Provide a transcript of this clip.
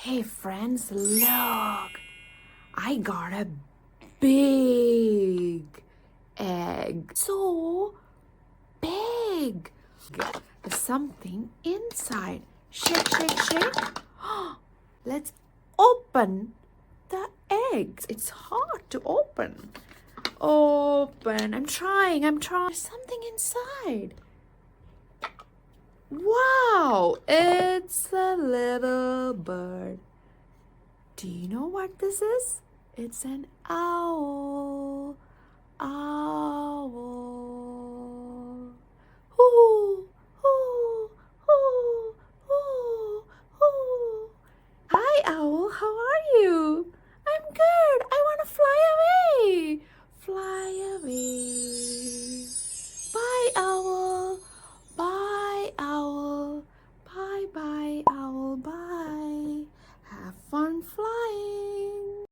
Hey friends, look! I got a big egg. So big. There's something inside. Shake, shake, shake. Let's open the eggs. It's hard to open. Open. I'm trying. There's something inside. Wow, it's a little bird. Do you know what this is? It's an owl. Owl. Hoo, hoo, hoo, hoo, hoo. Hi, owl. How are you? I'm good. I want to fly away. Fly away. Bye, owl.